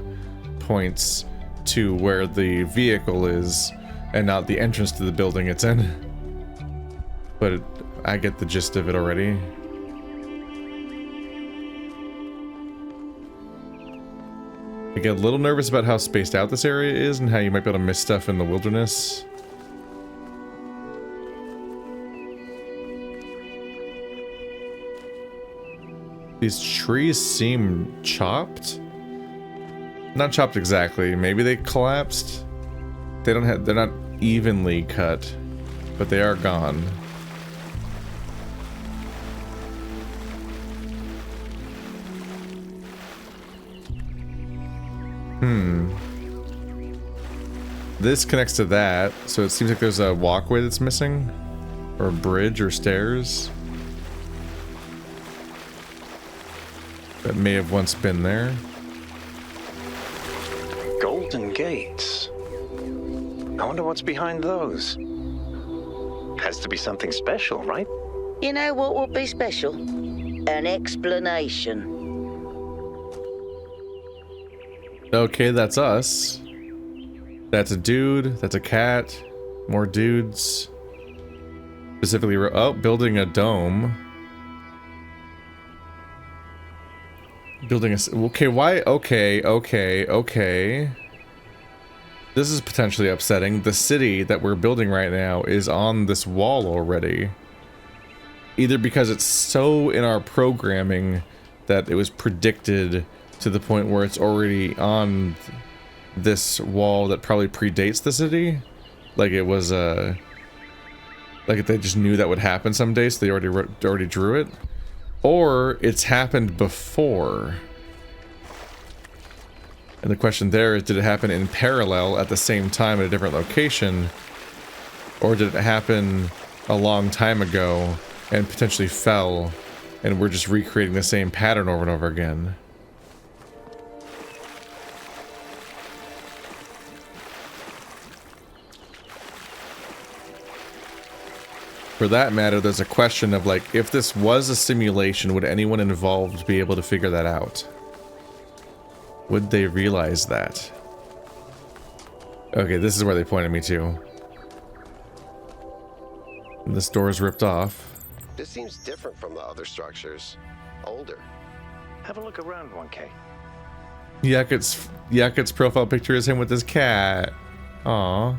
points to where the vehicle is and not the entrance to the building it's in. But I get the gist of it already. I get a little nervous about how spaced out this area is and how you might be able to miss stuff in the wilderness. These trees seem chopped. Not chopped exactly. Maybe they collapsed. They're not evenly cut, but they are gone. This connects to that, so it seems like there's a walkway that's missing, or a bridge or stairs that may have once been there. Golden gates. I wonder what's behind those. Has to be something special, right? You know what would be special? An explanation. Okay, that's us. That's a dude. That's a cat. More dudes. Specifically, building a dome. Building a... Okay, why? Okay. This is potentially upsetting. The city that we're building right now is on this wall already. Either because it's so in our programming that it was predicted to the point where it's already on this wall that probably predates the city. Like it was, like they just knew that would happen someday, so they already drew it. Or it's happened before. And the question there is, did it happen in parallel at the same time at a different location? Or did it happen a long time ago and potentially fell, and we're just recreating the same pattern over and over again? For that matter, there's a question of like, if this was a simulation, would anyone involved be able to figure that out? Would they realize that? Okay, this is where they pointed me to. This door is ripped off. This seems different from the other structures. Older. Have a look around, 1K. Yakut's profile picture is him with his cat. Aww.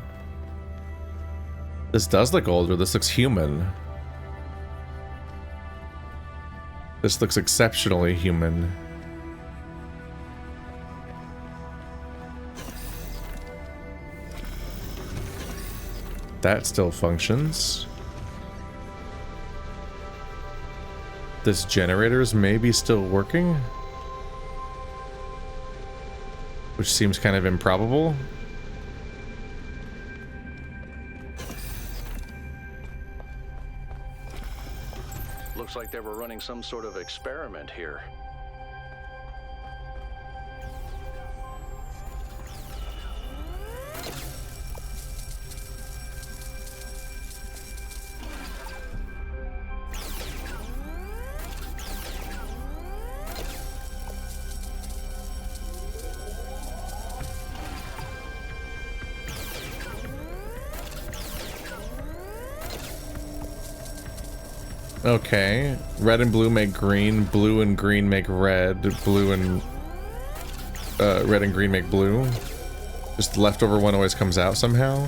This does look older. This looks human. This looks exceptionally human. That still functions. This generator's maybe still working? Which seems kind of improbable. Looks like they were running some sort of experiment here. Okay, red and blue make green, blue and green make red, blue and red and green make blue. Just the leftover one always comes out somehow.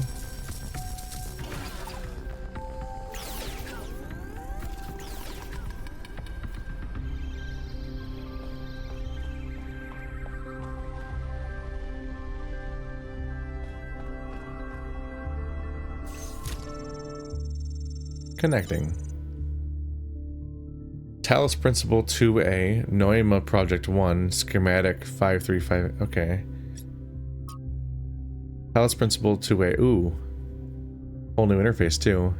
Connecting. Talos Principle 2A, Noema Project 1, Schematic 535, okay. Talos Principle 2A, ooh. Whole new interface too.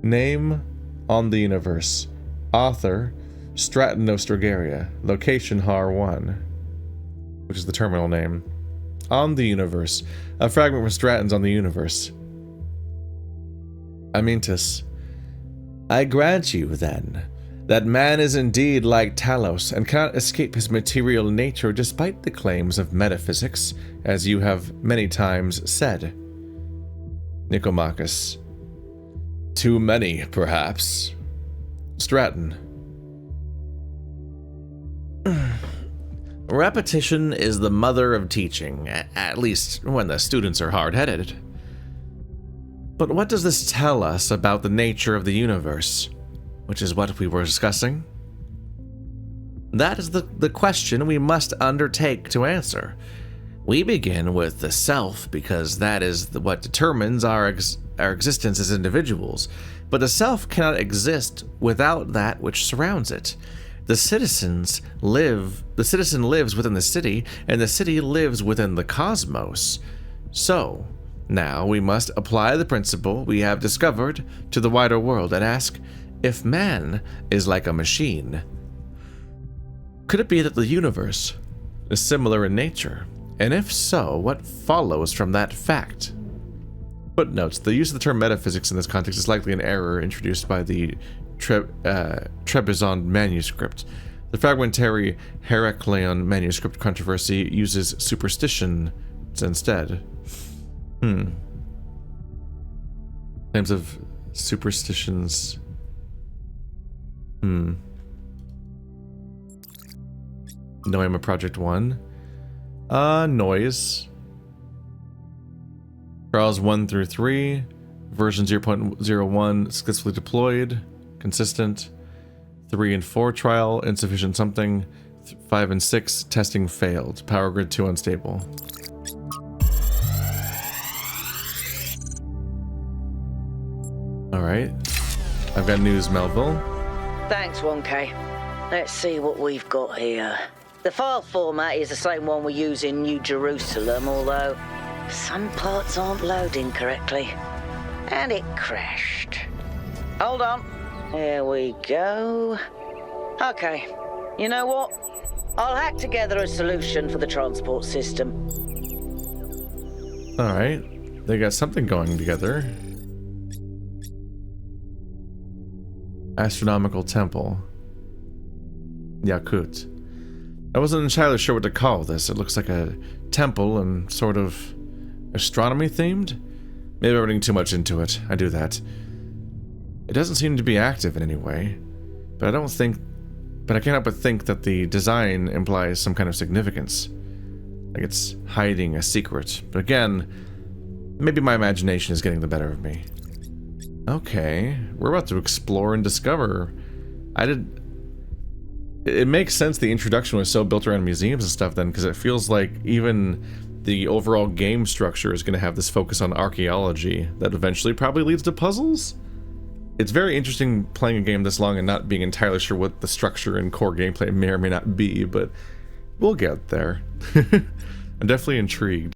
Name on the universe. Author, Stratton Nostrogaria. Location, HAR1, which is the terminal name. On the universe. A fragment from Stratton's On the Universe. Amintus. I grant you, then, that man is indeed like Talos and cannot escape his material nature despite the claims of metaphysics, as you have many times said. Nicomachus. Too many, perhaps. Stratton. Repetition is the mother of teaching, at least when the students are hard-headed. But what does this tell us about the nature of the universe? Which is what we were discussing. That is the question we must undertake to answer. We begin with the self because that is what determines our existence as individuals, but the self cannot exist without that which surrounds it. The citizen lives within the city, and the city lives within the cosmos. So, now we must apply the principle we have discovered to the wider world and ask, if man is like a machine, could it be that the universe is similar in nature? And if so, what follows from that fact? Footnotes. The use of the term metaphysics in this context is likely an error introduced by the Trebizond manuscript. The fragmentary Heracleon manuscript controversy uses superstition instead. Claims of superstitions. Noema Project 1. Noise. Trials 1 through 3. Version 0.01 successfully deployed. Consistent. 3 and 4 trial, insufficient something. 5 and 6 testing failed. Power grid 2 unstable. Alright. I've got news, Melville. Thanks, 1K. Let's see what we've got here. The file format is the same one we use in New Jerusalem, although some parts aren't loading correctly. And it crashed. Hold on. Here we go. Okay. You know what? I'll hack together a solution for the transport system. Alright. They got something going together. Astronomical Temple. Yakut. I wasn't entirely sure what to call this. It looks like a temple and sort of astronomy themed? Maybe I'm reading too much into it. I do that. It doesn't seem to be active in any way, but I can't help but think that the design implies some kind of significance. Like it's hiding a secret. But again, maybe my imagination is getting the better of me. Okay, we're about to explore and discover. It makes sense the introduction was so built around museums and stuff then, because it feels like even the overall game structure is going to have this focus on archaeology that eventually probably leads to puzzles. It's very interesting playing a game this long and not being entirely sure what the structure and core gameplay may or may not be, but we'll get there. I'm definitely intrigued.